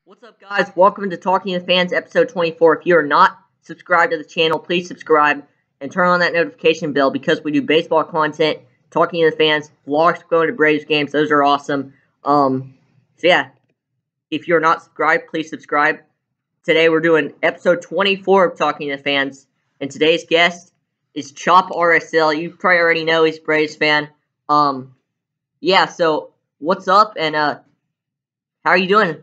What's up, guys? Welcome to Talking to Fans, episode 24. If you are not subscribed to the channel, please subscribe and turn on that notification bell because we do baseball content, talking to the fans, vlogs going to Braves games. Those are awesome. If you're not subscribed, please subscribe. Today we're doing episode 24 of Talking to the Fans, and today's guest is Chop RSL. You probably already know he's a Braves fan. So what's up, and how are you doing?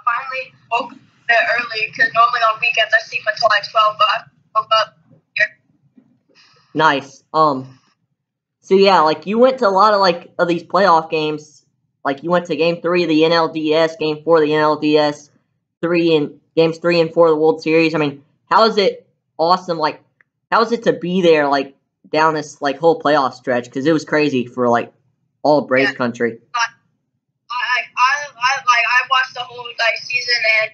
Finally woke up a bit early because normally on weekends I sleep until like 12, but I woke up here. Nice. You went to a lot of these playoff games. Like, you went to Game 3 of the NLDS, Game 4 of the NLDS, Games 3 and 4 of the World Series. I mean, how is it awesome? Like, how is it to be there, like, down this, whole playoff stretch? Because it was crazy for, all Braves country. I watched the whole season, and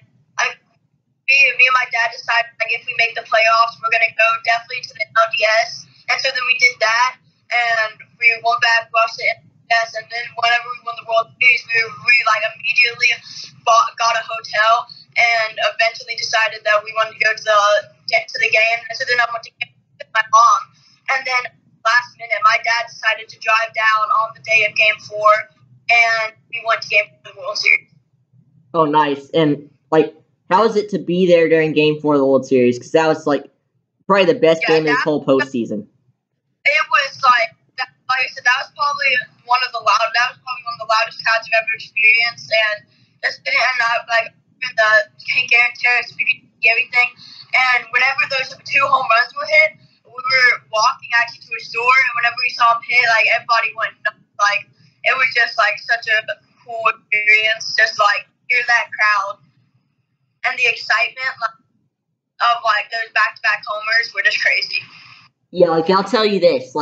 me and my dad decided if we make the playoffs, we're gonna go definitely to the NLDS, and so then we did that, and we went back, watched the NLDS, and then whenever we won the World Series, we immediately got a hotel, and eventually decided that we wanted to go to the game, and so then I went to game with my mom, and then last minute, my dad decided to drive down on the day of Game 4. And we went to Game 4 of the World Series. Oh, nice. And, how is it to be there during Game 4 of the World Series? Because that was, probably the best game of this whole postseason. It was, like I said, that was probably one of the loudest crowds I've ever experienced. And in the Hank Aaron Terrace, we could see everything. And whenever those 2 home runs were hit, we were walking actually to a store. And whenever we saw them hit, everybody went nuts. It was just, such a cool experience, just, hear that crowd. And the excitement of, those back-to-back homers were just crazy. Yeah, I'll tell you this.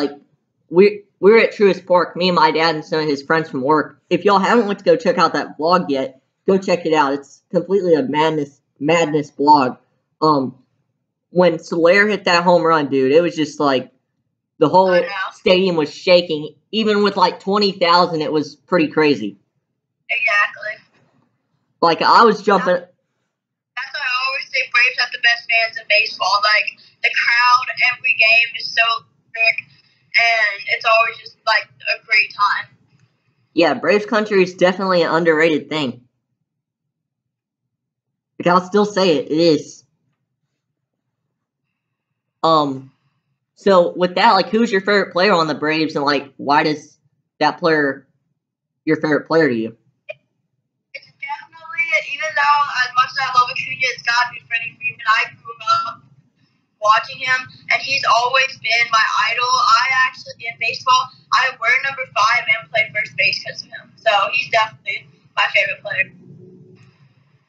We were at Truist Park, me and my dad and some of his friends from work. If y'all haven't went to go check out that vlog yet, go check it out. It's completely a madness vlog. When Soler hit that home run, dude, it was just, the whole stadium was shaking. Even with 20,000, it was pretty crazy. Exactly. I was jumping. That's why I always say Braves have the best fans in baseball. The crowd every game is so electric, and it's always just a great time. Yeah, Braves country is definitely an underrated thing. I'll still say it. It is. So with that, who's your favorite player on the Braves, and why does that player your favorite player to you? It's definitely, even though as much as I love Acuna, it's got to be Freddie. I grew up watching him, and he's always been my idol. In baseball, I wear number 5 and play first base because of him. So he's definitely my favorite player.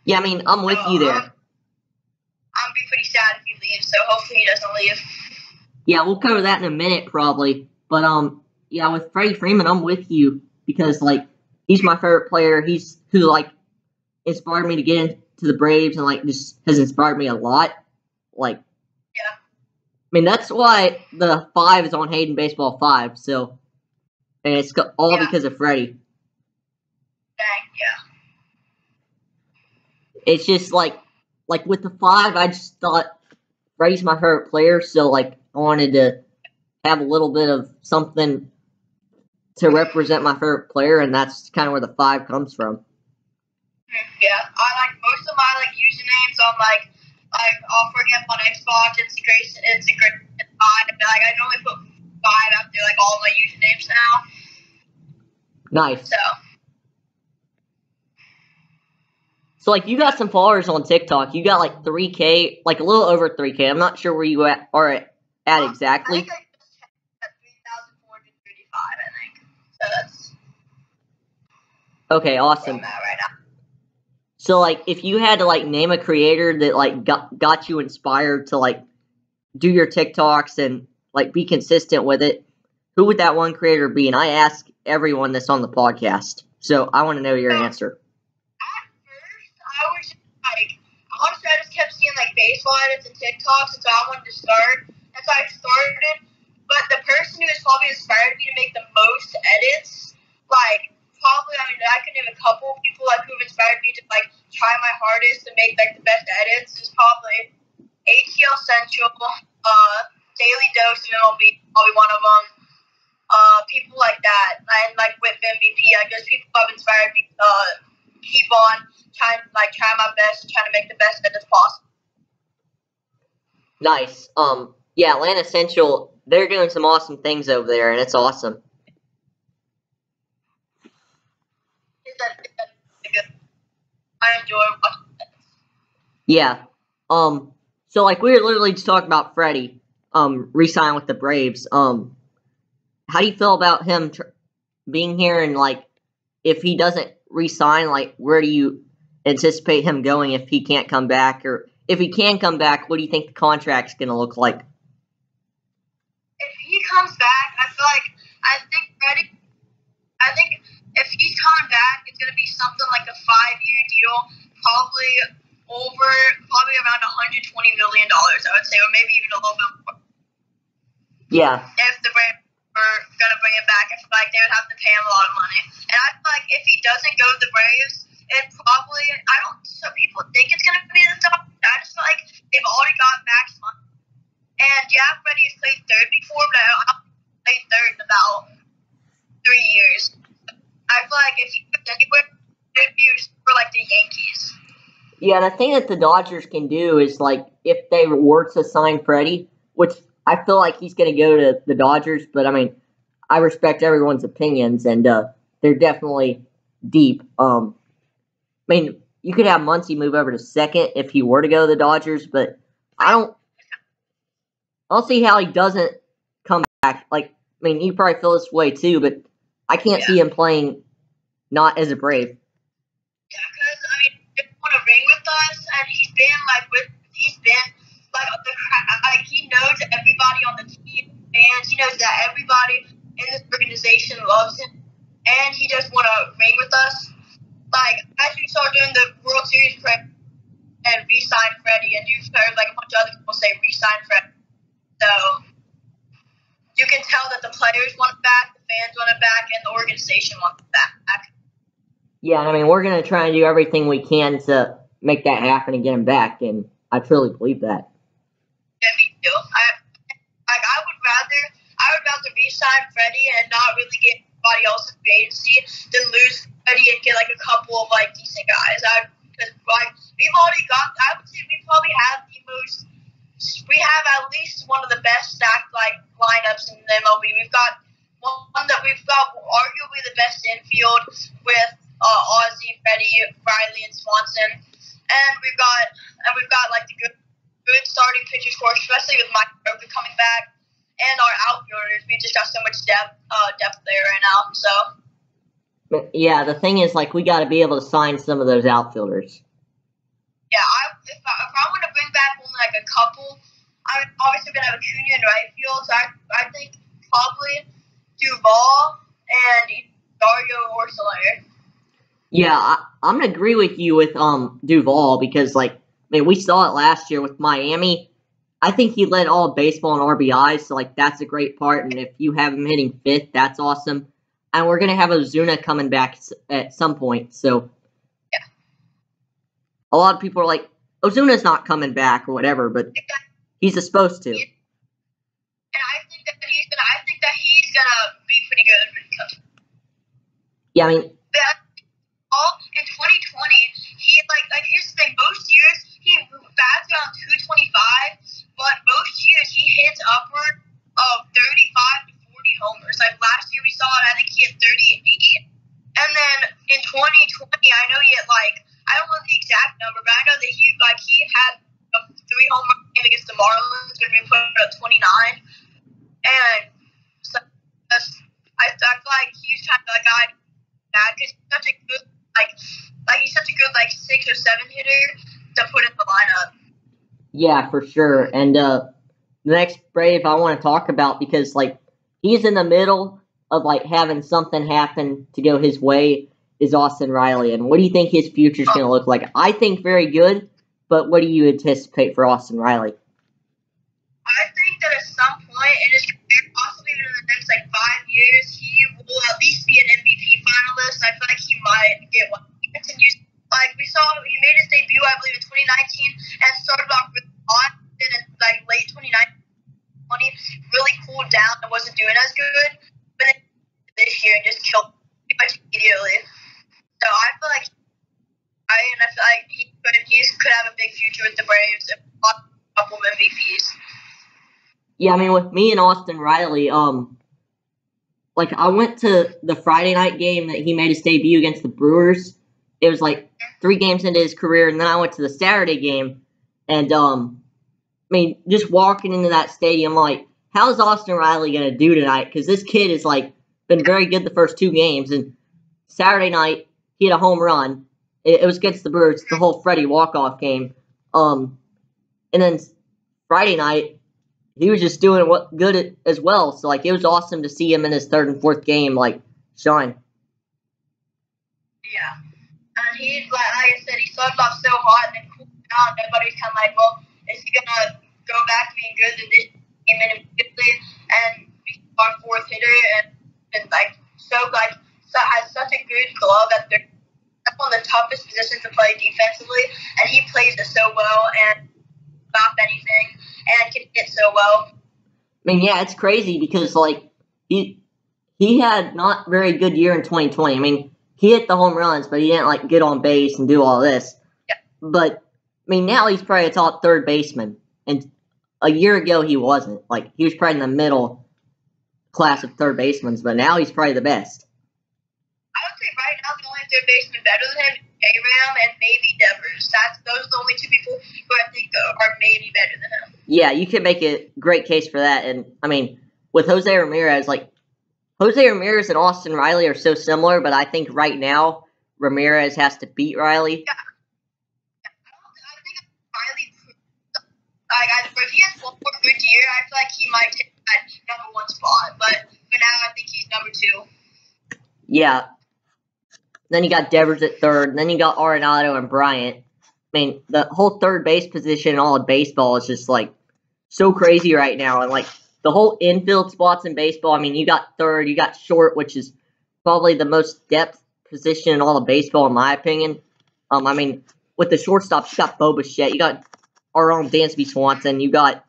Yeah, I mean, I'm with you there. I'm be pretty sad if he leaves, so hopefully he doesn't leave. Yeah, we'll cover that in a minute, probably. But, with Freddie Freeman, I'm with you because, he's my favorite player. He's who, inspired me to get into the Braves and, just has inspired me a lot. Yeah. I mean, that's why the 5 is on Hayden Baseball 5, so, and it's all because of Freddie. Dang, yeah. It's just, with the 5, I just thought Freddie's my favorite player, so, I wanted to have a little bit of something to represent my favorite player, and that's kind of where the 5 comes from. Yeah, I most of my usernames on I'll forget on Xbox. It's a great 5. I normally put 5 after all my usernames now. Nice. So you got some followers on TikTok. You got 3K, a little over 3K. I'm not sure where you are at exactly. I think I just at 3,435. I think so. That's okay. Awesome. where I'm at right now. So if you had to name a creator that got you inspired to do your TikToks and be consistent with it, who would that one creator be? And I ask everyone this on the podcast, so I want to know your answer. At first, I was just honestly, I just kept seeing baseball edits and TikToks, and so I wanted to start. And so I started But the person who has probably inspired me to make the most edits, like, probably, I mean, I can name a couple of people, like, who've inspired me to, like, try my hardest to make, like, the best edits is probably ATL Central, Daily Dose of MLB, probably one of them. People like that, and like with MVP, I guess people have inspired me to keep on trying my best, trying to make the best edits possible. Nice. Yeah, Atlanta Central, they're doing some awesome things over there, and it's awesome. I enjoy watching it. Yeah. So like we were literally just talking about Freddie, re-signing with the Braves. How do you feel about him being here, and like if he doesn't re-sign, like where do you anticipate him going if he can't come back, or if he can come back, what do you think the contract's going to look like? If he comes back, I think if he's coming back, it's going to be something like a 5-year deal, probably around $120 million, I would say, or maybe even a little bit more. Yeah. If the Braves were going to bring him back, I feel like they would have to pay him a lot of money. And I feel like if he doesn't go to the Braves, so people think it's going to be the top. I just feel like they've already got max money. And yeah, Freddie has played third before, but I don't play third in about 3 years. I feel like if he goes anywhere, it'd be for like the Yankees. Yeah, the thing that the Dodgers can do is like if they were to sign Freddie, which I feel like he's going to go to the Dodgers, but I mean, I respect everyone's opinions, and they're definitely deep. I mean, you could have Muncy move over to second if he were to go to the Dodgers, but I'll see how he doesn't come back. Like, I mean, you probably feel this way too, but I can't see him playing not as a Brave. Yeah, because I mean, he won a ring with us, and he knows everybody on the team, and he knows that everybody in this organization loves him, and he just won a ring with us. Like, as you saw during the World Series prep, and re-signed Freddie, and you've heard like a bunch of other people say re-sign Freddie. So you can tell that the players want it back, the fans want it back, and the organization wants it back. Yeah, I mean, we're going to try and do everything we can to make that happen and get him back, and I truly believe that. Yeah, me too. I would rather re-sign Freddie and not really get anybody else in free agency than lose Freddie and get like a couple of like decent guys. Because like we've already got, I would say we probably have we have at least one of the best stacked like lineups in the MLB. We've got arguably the best infield with Ozzie, Freddie, Riley, and Swanson, and we've got like the good starting pitchers core, especially with Mike Roker coming back, and our outfielders. We just got so much depth there right now. So. But yeah, the thing is, like, we got to be able to sign some of those outfielders. Yeah, if I want to bring back only like a couple, I'm obviously gonna have Acuna in right field. So I think probably Duvall and Dario or Soler. Yeah, I'm gonna agree with you with Duvall because, like, I mean, we saw it last year with Miami. I think he led all baseball in RBIs, so like that's a great part. And if you have him hitting fifth, that's awesome. And we're gonna have Ozuna coming back at some point. So yeah, a lot of people are like, Ozuna's not coming back or whatever, but he's supposed to. And I think that he's gonna be pretty good when he comes. Yeah, I mean. In 2020, he here's the thing. Most years he bats around 225, but most years he hits upward of 35 to 40 homers. Like last year we saw it. I think he hit 38, and then in 2020, I know he hit I don't know the exact number, but I know that he had a 3-home run game against the Marlins when we put it at 29, and so I feel like he's kind of a guy because he's such a good he's such a good 6 or 7 hitter to put in the lineup. Yeah, for sure. And the next Brave I want to talk about because he's in the middle of having something happen to go his way is Austin Riley. And what do you think his future is going to look like? I think very good, but what do you anticipate for Austin Riley? I think that at some point in his career, next 5 years, he will at least be an MVP finalist. I feel like he might get one. He continues, we saw he made his debut, I believe, in 2019 and started off really hot. Then in late 2019, really cooled down and wasn't doing as good. But then this year just killed pretty much immediately. So I feel like he could have a big future with the Braves and a couple of MVPs. Yeah, I mean, with me and Austin Riley, I went to the Friday night game that he made his debut against the Brewers. It was 3 games into his career, and then I went to the Saturday game, and just walking into that stadium, how's Austin Riley gonna do tonight? Because this kid has been very good the first 2 games, and Saturday night he had a home run. It was against the Brewers, the whole Freddie walk-off game. And then Friday night, he was just doing good as well. So, it was awesome to see him in his 3rd and 4th game, shine. Yeah. And he, like I said, he started off so hot and then cooled down. Everybody's kind of well, is he going to go back to being good? And this came in immediately and became our 4th hitter and has such a good glove that they're one of the toughest positions to play defensively, and he plays it so well and stop anything and can hit so well. Yeah, it's crazy because he had not very good year in 2020. He hit the home runs, but he didn't get on base and do all this. Yeah. But now he's probably a top 3rd baseman, and a year ago he wasn't. He was probably in the middle class of 3rd basemen, but now he's probably the best. I would say right now the only 3rd baseman better than him is Aram and maybe Devers. Those are the only 2 people who I think are maybe better than him. Yeah, you could make a great case for that. And, with Jose Ramirez, Jose Ramirez and Austin Riley are so similar, but I think right now Ramirez has to beat Riley. Yeah. I think Riley, if he has one more good year, I feel like he might take that number 1 spot. But for now, I think he's number 2. Yeah. Then you got Devers at 3rd. Then you got Arenado and Bryant. The whole 3rd base position in all of baseball is just so crazy right now. And the whole infield spots in baseball. You got 3rd, you got short, which is probably the most depth position in all of baseball, in my opinion. With the shortstops, you got Bo Bichette, you got our own Dansby Swanson, you got.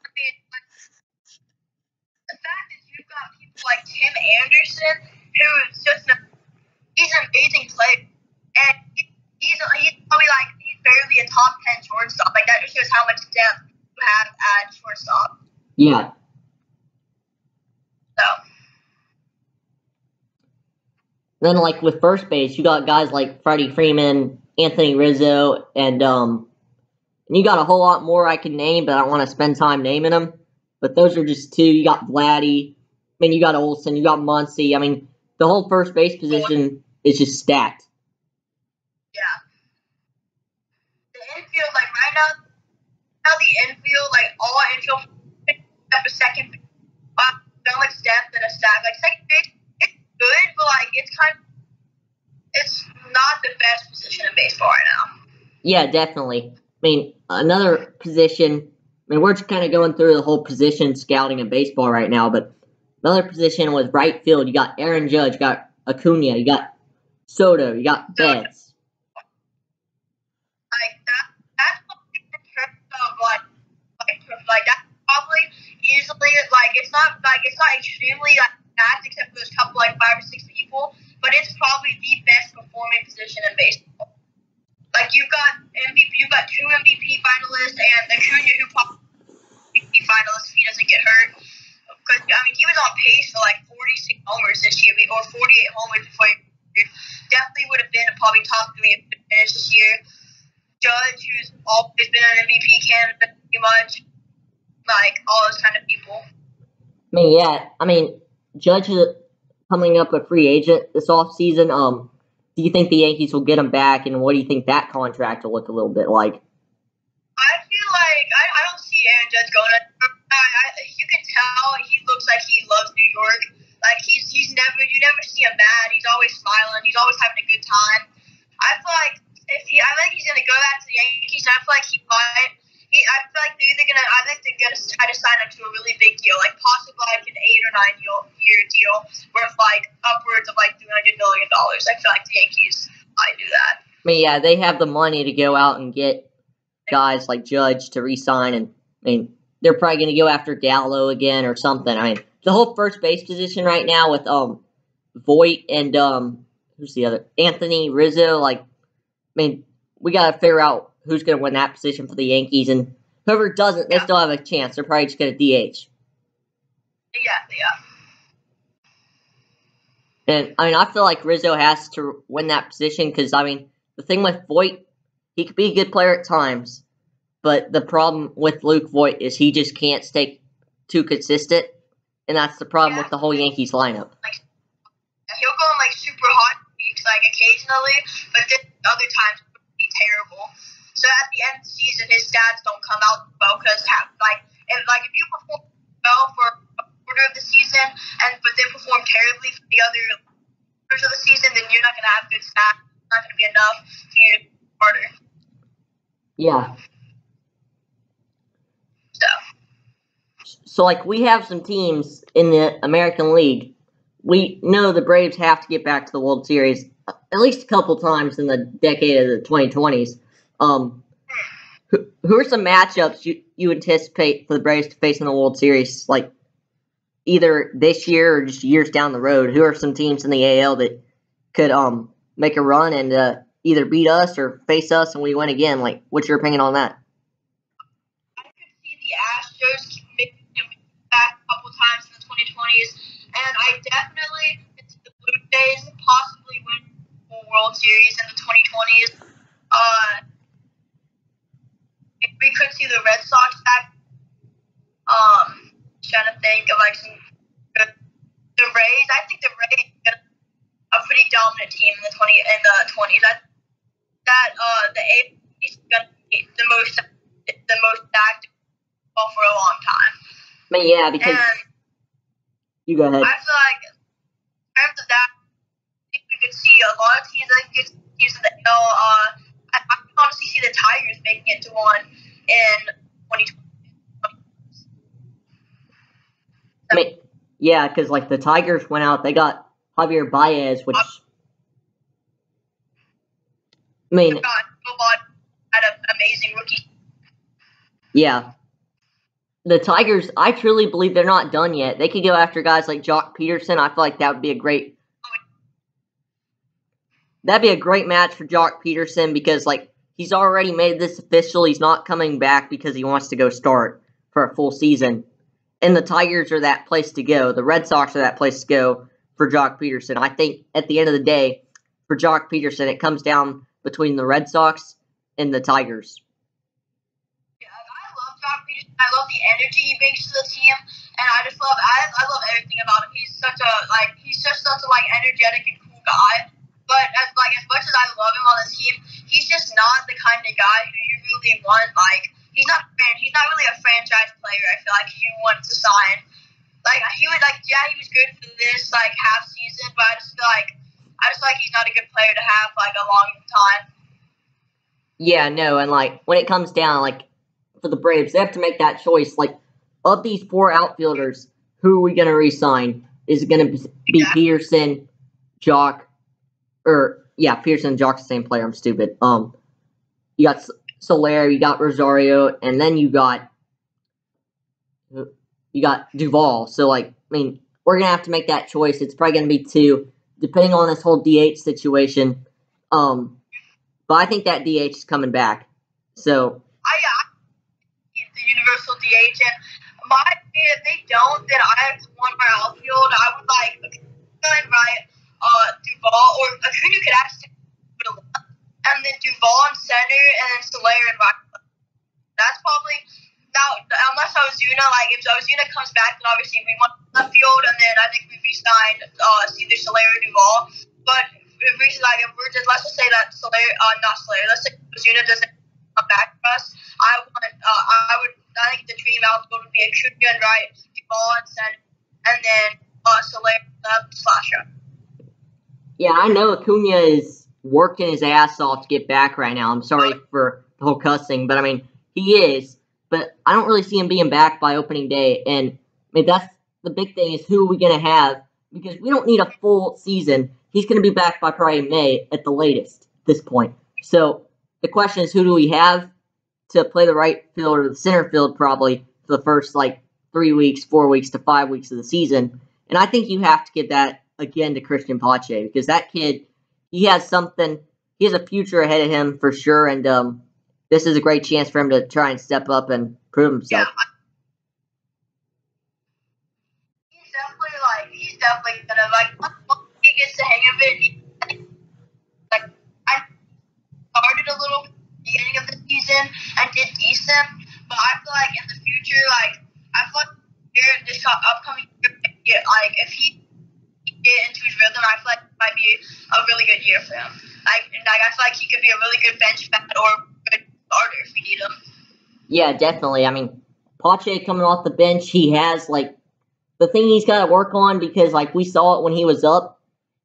The fact is, you've got people like Tim Anderson, who is he's an amazing player, and he's probably he's barely a top 10 shortstop. That just shows how much depth you have at shortstop. Yeah. So. Then with first base, you got guys like Freddie Freeman, Anthony Rizzo, and you got a whole lot more I can name, but I don't want to spend time naming them. But those are just 2. You got Vladdy, you got Olsen, you got Muncy. The whole first base position is just stacked. Yeah. The infield, right now the infield, all infield except for second base, so much depth in a stack. Second base, it's good, but it's not the best position in baseball right now. Yeah, definitely. Another position. We're just kind of going through the whole position scouting in baseball right now, but another position was right field. You got Aaron Judge, you got Acuna, you got Soto, you got Betts. That's probably in terms of that's probably easily it's not extremely fast except for those couple 5 or 6 people, but it's probably the best performing position in baseball. You've got MVP, you've got 2 MVP finalists and Acuna, who probably MVP finalist if he doesn't get hurt. Because he was on pace for 46 homers this year, or 48 homers before he definitely would have been probably top 3 finish this year. Judge, who's always been an MVP candidate, pretty much, all those kind of people. Judge is coming up a free agent this offseason. Do you think the Yankees will get him back, and what do you think that contract will look a little bit like? I feel I don't see Aaron Judge going. You can tell he looks like he loves New York. You never see him mad. He's always smiling. He's always having a good time. I feel he's gonna go back to the Yankees. I feel he I feel like they're either gonna. I think they're gonna try to sign him to a really big deal, like possibly like an 8 or 9 year deal worth like upwards of like $300 million. I feel like the Yankees might do that. I mean, yeah, they have the money to go out and get guys like Judge to re-sign, and I mean, they're probably going to go after Gallo again or something. I mean, the whole first base position right now with Voit and who's the other? Anthony Rizzo. Like, I mean, we got to figure out who's going to win that position for the Yankees, and whoever doesn't, they still have a chance. They're probably just going to DH. Yeah. And I mean, I feel like Rizzo has to win that position because I mean, the thing with Voit, he could be a good player at times, but the problem with Luke Voit is he just can't stay too consistent, and that's the problem with the whole Yankees lineup. Like, he'll go on like super hot weeks, like occasionally, but then other times it would be terrible. So at the end of the season, his stats don't come out well because if you perform well for a quarter of the season but then perform terribly for the other quarters of the season, then you're not going to have good stats. It's not going to be enough for you to be harder. Yeah. So like we have some teams in the American League. We know the Braves have to get back to the World Series at least a couple times in the decade of the 2020s. Who are some matchups you anticipate for the Braves to face in the World Series, like either this year or just years down the road? Who are some teams in the AL that could make a run and either beat us or face us and we win again? Like, what's your opinion on that? I could see the Astros making it back a couple times in the 2020s, and I definitely could see the Blue Jays possibly win the World Series in the 2020s. We could see the Red Sox back. Trying to think of like some good. The Rays. I think the Rays are a pretty dominant team in the 20s. The A is gonna be the most active for a long time. I mean, yeah, because you go ahead. I feel like in terms of that, I think we could see a lot of teams. I think teams in the I can honestly see the Tigers making it to one in 2020. I mean, yeah, because like the Tigers went out, they got Javier Baez, which I mean, had an amazing rookie. Yeah, the Tigers, I truly believe they're not done yet. They could go after guys like Jock Peterson. I feel like that'd be a great match for Jock Peterson because like he's already made this official. He's not coming back because he wants to go start for a full season. And the Tigers are that place to go. The Red Sox are that place to go for Jock Peterson. I think at the end of the day, for Jock Peterson, it comes down between the Red Sox and the Tigers. Yeah, I love Jock Peterson. I love the energy he brings to the team, and I love everything about him. He's just such a energetic and cool guy. But as much as I love him on the team, he's just not the kind of guy who you really want. He's not really a franchise player. I feel like you want to sign. He was good for this half season, but I just feel like he's not a good player to have a long time. Yeah, no, and when it comes down for the Braves, they have to make that choice. Of these four outfielders, who are we gonna re-sign? Is it gonna be Peterson, Jock, Peterson and Jock's the same player. I'm stupid. You got Soler, you got Rosario, and then you got Duvall. So we're gonna have to make that choice. It's probably gonna be two, depending on this whole DH situation. But I think that DH is coming back. So the universal DH, and if they don't, then I want my outfield. I would Duvall or Acuna could actually put a lot, and then Duvall in center, and then Soler and right. That's probably now unless Ozuna if Ozuna comes back, then obviously we want left field, and then I think we re-signed either Soler or Duvall. But if let's just say that let's say Ozuna doesn't come back for us. I think the dream outfield would be Acuna and right, Duvall in center, and then Soler left /right. Yeah, I know Acuna is working his ass off to get back right now. I'm sorry for the whole cussing, but he is. but I don't really see him being back by opening day. And I mean, that's the big thing is who are we going to have? Because we don't need a full season. He's going to be back by probably May at the latest at this point. So the question is, who do we have to play the right field or the center field probably for the first 3 weeks, 4 weeks to 5 weeks of the season? And I think you have to give that again to Christian Pache because that kid, he has something. He has a future ahead of him for sure, and this is a great chance for him to try and step up and prove himself. Yeah. He's definitely gonna once he gets the hang of it. I started a little beginning of the season and did decent, but I feel like in the future, I feel like this upcoming year, if he get into his rhythm, I feel like it might be a really good year for him. I feel like he could be a really good bench bat or good starter if we need him. Yeah, definitely. I mean, Pache coming off the bench, he has the thing he's got to work on because we saw it when he was up,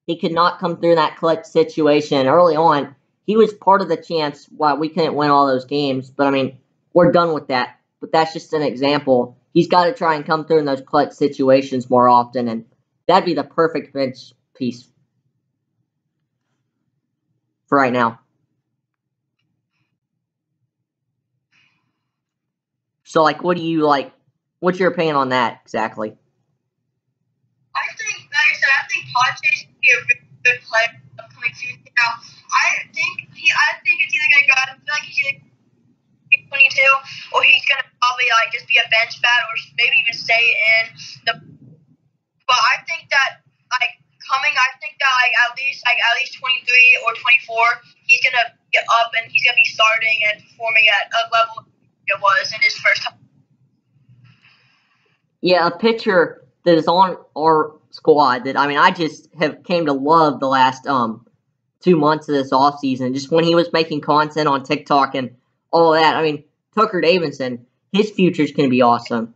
he could not come through that clutch situation early on. He was part of the chance why we couldn't win all those games, but I mean, we're done with that. But that's just an example. He's got to try and come through in those clutch situations more often, and that'd be the perfect bench piece for right now. So, what do you what's your opinion on that exactly? I think, like I said, I think Pache's going to be a really good player in the upcoming season. Now, I think it's either going to go, I feel like he's either 22 or he's going to probably just be a bench bat or maybe even stay in the. But I think that at least 23 or 24, he's going to get up and he's going to be starting and performing at a level it was in his first time. Yeah, a pitcher that is on our squad that I just have came to love the last 2 months of this offseason. Just when he was making content on TikTok and all that. Tucker Davidson, his future is going to be awesome.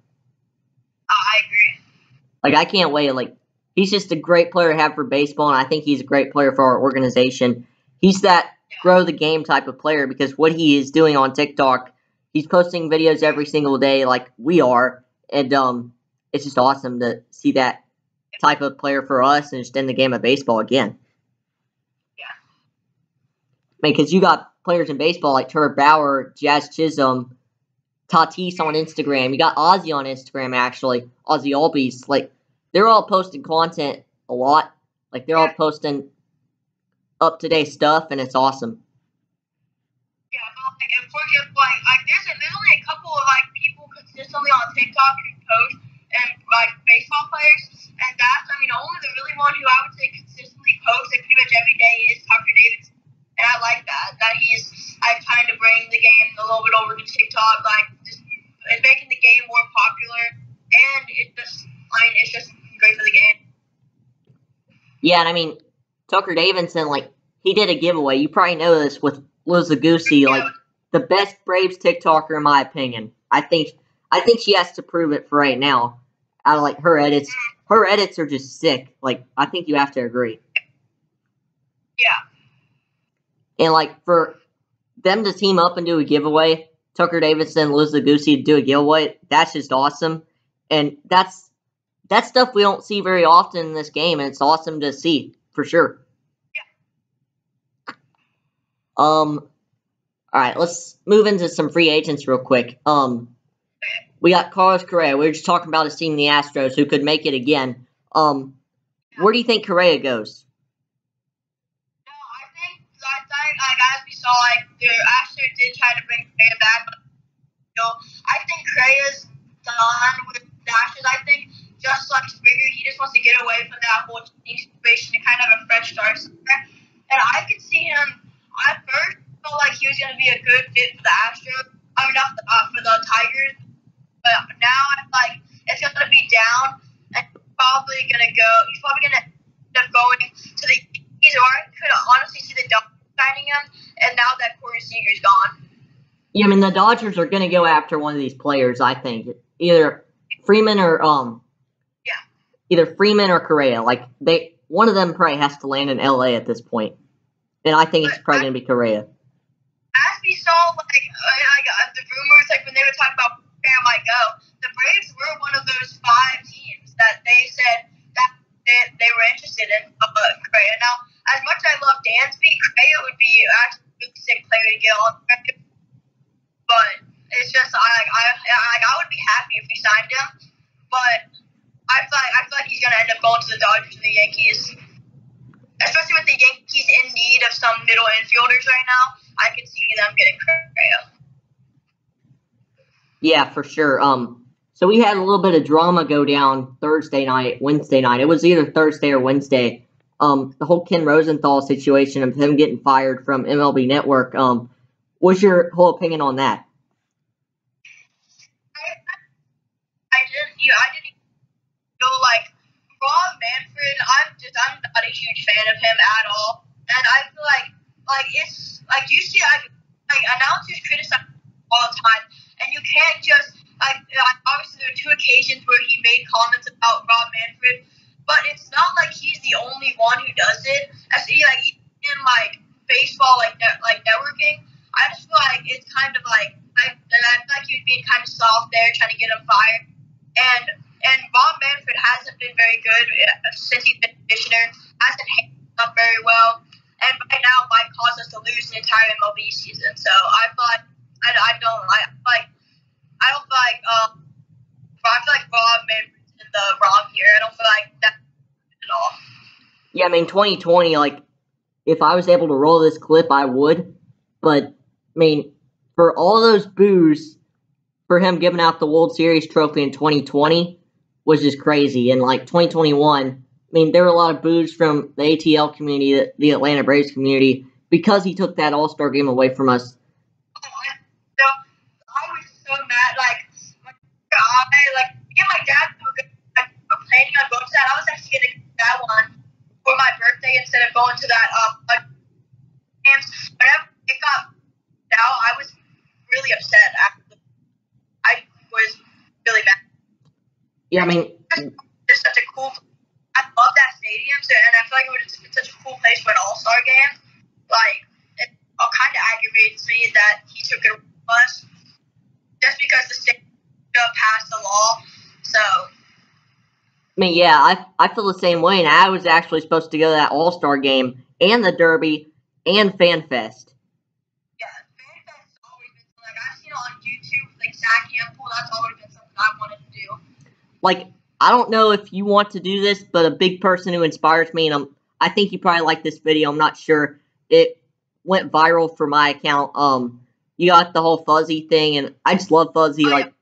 I agree. I can't wait. He's just a great player to have for baseball, and I think he's a great player for our organization. He's that grow the game type of player because what he is doing on TikTok, he's posting videos every single day like we are, and it's just awesome to see that type of player for us and just in the game of baseball again. Yeah. Because you got players in baseball like Trevor Bauer, Jazz Chisholm, Tatis on Instagram. You got Ozzy on Instagram, actually. Ozzy Albies. They're all posting content a lot. They're all posting up-to-date stuff, and it's awesome. Yeah, but for example, there's only a couple of people consistently on TikTok who post and baseball players, and that's only the really one who I would say consistently posts pretty much every day is Tucker Davidson, and I like that he's trying to bring the game a little bit over to TikTok, just making the game more popular, and it's just great for the game. Yeah, and Tucker Davidson, he did a giveaway. You probably know this with Liz Goosey, the best Braves TikToker in my opinion. I think she has to prove it for right now. Out of her edits. Her edits are just sick. I think you have to agree. Yeah. And for them to team up and do a giveaway, Tucker Davidson, Liz Goosey to do a giveaway, that's just awesome. And that's stuff we don't see very often in this game, and it's awesome to see for sure. Yeah. All right, let's move into some free agents real quick. We got Carlos Correa. We were just talking about his team, the Astros, who could make it again. Where do you think Correa goes? No, I think as we saw, the Astros did try to bring Correa back, but I think Correa's done with the Astros. I think just like Springer, he just wants to get away from that whole situation and kind of have a fresh start somewhere. And I could see him. At first, felt like he was going to be a good fit for the Astros. Not for the Tigers. But now it's going to be down, and he's probably going to end up going to the Yankees, or I could honestly see the Dodgers signing him. And now that Corey Seager's gone. Yeah, the Dodgers are going to go after one of these players. I think either Freeman or either Freeman or Correa. One of them probably has to land in LA at this point, and I think it's probably going to be Correa. As we saw, the rumors, like when they were talking about where might go, the Braves were one of those 5 teams that they said that they were interested in Correa. Now, as much as I love Dansby, Correa would be actually a really sick player to get on. But it's just I would be happy if we signed him, but I feel like he's gonna end up going to the Dodgers and the Yankees, especially with the Yankees in need of some middle infielders right now. I could see them getting Correa. Yeah, for sure. So we had a little bit of drama go down Wednesday night. It was either Thursday or Wednesday. The whole Ken Rosenthal situation of him getting fired from MLB Network. What's your whole opinion on that? I didn't even feel like Rob Manfred. I'm not a huge fan of him at all, and I feel like it's like you see like announcers criticize all the time, and you can't just obviously there were 2 occasions where he made comments about Rob Manfred, but it's not like he's the only one who does it. I see even in baseball networking, I just feel like it's kind of like I feel like he was being kind of soft there, trying to get him fired, and Rob Manfred hasn't been very good since he's been commissioner. Hasn't handled up very well, and right now might cause us to lose an entire MLB season. So I thought I feel like Rob Manfred's in the wrong here. I don't feel like that at all. Yeah, I mean 2020. Like, if I was able to roll this clip, I would. But I mean, for all those boos for him giving out the World Series trophy in 2020 was just crazy. And 2021, I mean, there were a lot of boos from the ATL community, the Atlanta Braves community, because he took that All-Star game away from us. I was so mad. Me and my dad were planning on going to that. I was actually going to get that one for my birthday instead of going to that games. Whenever it got out, I was really upset. I was really mad. Yeah, I mean, it's such a cool. I love that stadium, and I feel like it would have been such a cool place for an All-Star game. It kind of aggravates me that he took it away from us just because the state passed the law. So, I mean, yeah, I feel the same way, and I was actually supposed to go to that All-Star game and the Derby and Fan Fest. Yeah, Fan Fest has always been something I've seen it on YouTube, Zach Campbell. That's always been something I wanted to do. I don't know if you want to do this, but a big person who inspires me, and I think you probably like this video. I'm not sure. It went viral for my account. You got the whole Fuzzy thing, and I just love Fuzzy. I love Fuzzy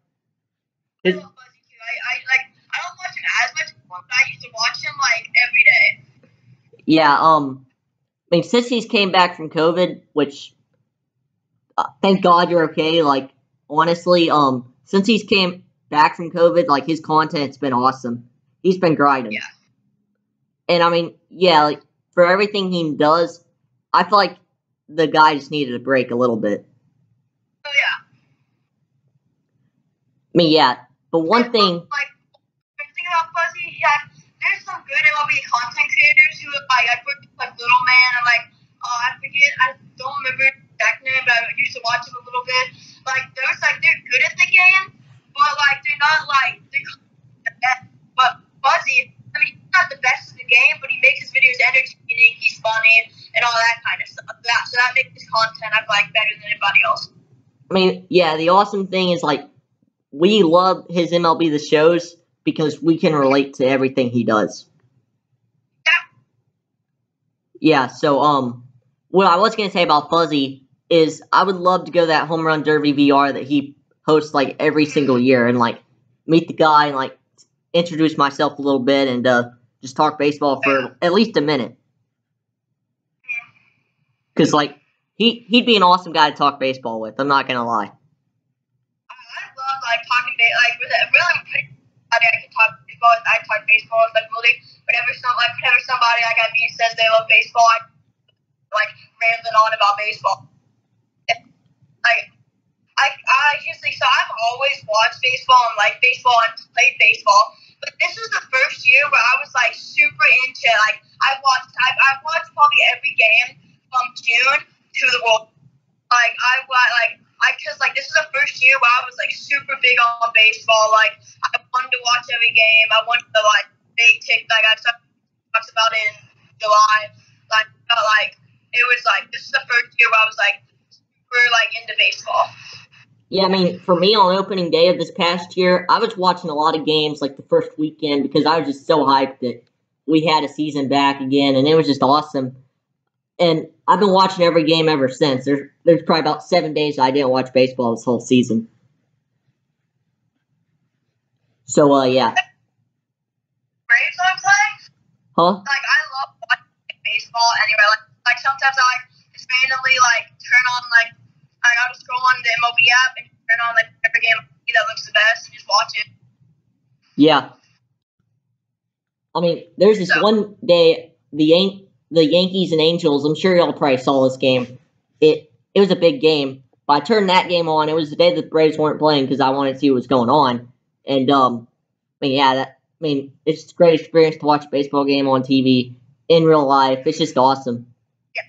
too. I don't watch him as much, but I used to watch him every day. Yeah. I mean, since he's came back from COVID, which thank God you're okay. Honestly, since he's came back from COVID, his content's been awesome. He's been grinding. Yeah. And I mean, yeah, for everything he does, I feel like the guy just needed a break a little bit. Oh yeah. I mean, yeah, but one thing. The thing about Fuzzy, there's some good MLB content creators who I put Little Man. I forget, I don't remember his exact name, but I used to watch him a little bit. They're good at the game, but they're not the best. But Fuzzy, I mean, he's not the best in the game, but he makes his videos entertaining. He's funny and all that kind of stuff. So that makes his content I feel better than anybody else. I mean, yeah, the awesome thing is we love his MLB The Shows because we can relate to everything he does. Yeah, so what I was gonna say about Fuzzy is I would love to go to that Home Run Derby VR that he hosts every single year and meet the guy and introduce myself a little bit and just talk baseball for at least a minute. Cause he'd be an awesome guy to talk baseball with. I'm not gonna lie. I love talking with really I can talk baseball. I talk baseball with really whenever somebody I me says they love baseball, I rambling on about baseball. I've always watched baseball and liked baseball and played baseball, but this was the first year where I was super into I've watched probably every game from June to the World. Because this is the first year baseball. Like, I wanted to watch every game. I wanted to, like, big tick, like, I talked about it in July. Like, it was, like, this is the first year where I was, like, super, like, into baseball. Yeah, I mean, for me on opening day of this past year, I was watching a lot of games, like, the first weekend because I was just so hyped that we had a season back again, and it was just awesome. And I've been watching every game ever since. There's probably about 7 days I didn't watch baseball this whole season. So, yeah. Braves on play? Huh? Like, I love watching baseball anyway. Like sometimes I, like, just randomly, like, turn on, like, I'll just scroll on the MLB app and turn on, like, every game that looks the best and just watch it. Yeah. I mean, there's this one day, the Yankees and Angels, I'm sure y'all probably saw this game. It was a big game. But I turned that game on. It was the day the Braves weren't playing because I wanted to see what was going on. And, it's a great experience to watch a baseball game on TV in real life. It's just awesome. Yeah.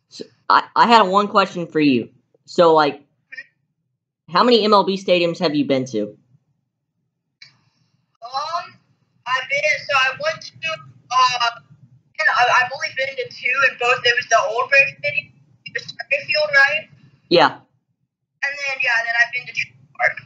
So I had one question for you. So, like, how many MLB stadiums have you been to? I went to, and I've only been to 2, and both, it was the old Braves Stadium, the Field, right? Yeah. And then I've been to Truist Park.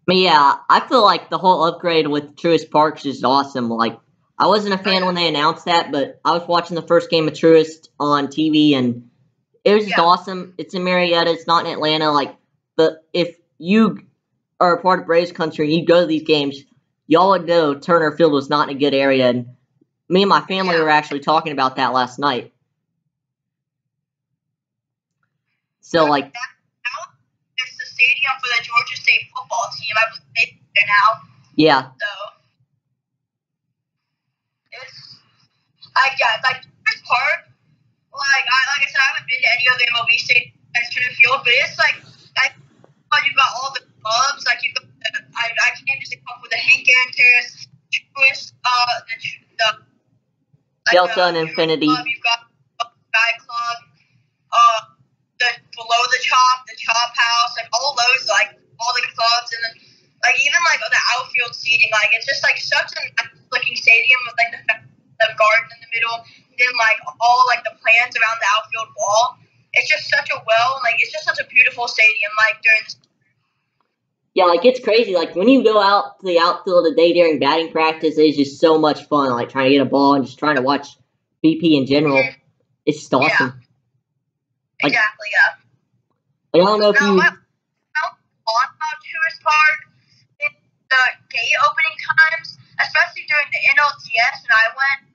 I mean, yeah, I feel like the whole upgrade with Truist Park is just awesome. Like, I wasn't a fan when they announced that, but I was watching the first game of Truist on TV, and it was just awesome. It's in Marietta. It's not in Atlanta. Like, but if you are a part of Braves country and you go to these games, y'all would know Turner Field was not in a good area. And me and my family were actually talking about that last night. So, like, it's the stadium for the Georgia State football team. I believe they're there now. Yeah. So it's like Truist Park. Like I said, I haven't been to any other MLB stadium next to the field, but it's like you've got all the clubs. Like you've got I can't just come up with the Hank Aaron Terrace, Truist, the Delta and Infinity. Club. You've got Sky Club, the below the Chop House, like all those, like all the clubs, and then like even like the outfield seating. Like it's just like such a looking stadium with like the garden in the middle, and then like all like the plants around the outfield wall. It's just such it's just such a beautiful stadium. Like during this. Yeah, like, it's crazy. Like, when you go out to the outfield a day during batting practice, it's just so much fun. Like, trying to get a ball and just trying to watch BP in general. Mm-hmm. It's just awesome. Yeah. Exactly, yeah. Like, I don't know if you... about Truist Park, the gate opening times, especially during the NLDS when I went,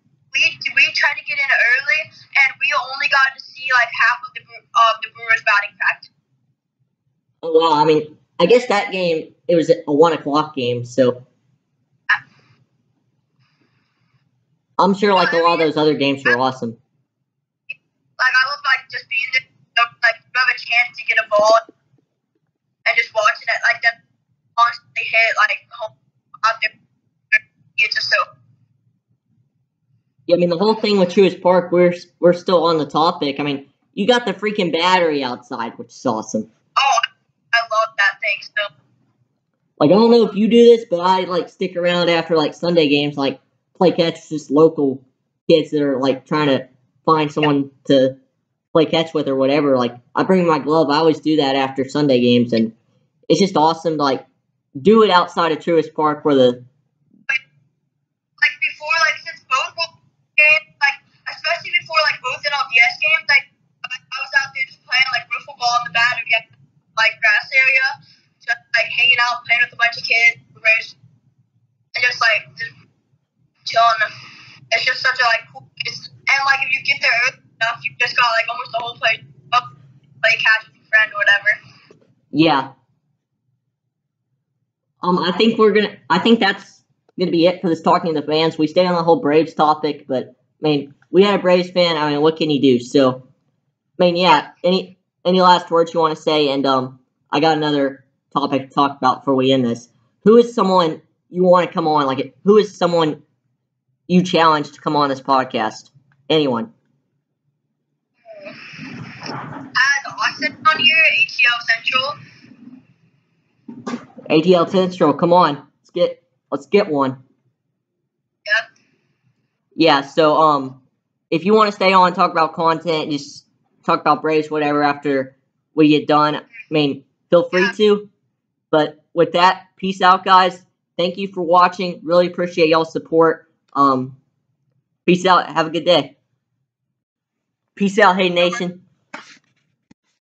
we tried to get in early, and we only got to see, like, half of the Brewers batting practice. Oh, wow. I mean... I guess that game, it was a 1 o'clock game, so I'm sure like a lot of those other games were awesome. Like I love like just being there, like you have a chance to get a ball and just watching it, like them constantly hit like home out there. It's just so. Yeah, I mean the whole thing with Truist Park, we're still on the topic. I mean, you got the freaking battery outside, which is awesome. Oh, I love that thing still. Like, I don't know if you do this, but I, like, stick around after, like, Sunday games, like, play catch with just local kids that are, like, trying to find someone to play catch with or whatever. Like, I bring my glove. I always do that after Sunday games, and it's just awesome to, like, do it outside of Truist Park where the... Like, before, like, since both games, like, especially before, like, both NLDS games, like, I was out there just playing, like, wiffle ball in the battery at, like, grass area, just, like, hanging out, playing with a bunch of kids, and just, like, just chilling. It's just such a, like, cool place. And, like, if you get there early enough, you just got, like, almost the whole place up, play catch with a friend or whatever. Yeah. I think that's gonna be it for this talking to the fans. We stayed on the whole Braves topic, but, I mean, we had a Braves fan. I mean, what can you do? So, I mean, yeah, any last words you want to say? And I got another topic to talk about before we end this. Who is someone you want to come on? Like, who is someone you challenge to come on this podcast? Anyone? I classes on here, ATL Central. ATL Central, come on. Let's get one. Yep. Yeah, so if you want to stay on and talk about content, just talk about Braves, whatever, after we get done, I mean, feel free to. But with that, peace out, guys. Thank you for watching. Really appreciate y'all's support. Peace out. Have a good day. Peace out, Hey Nation.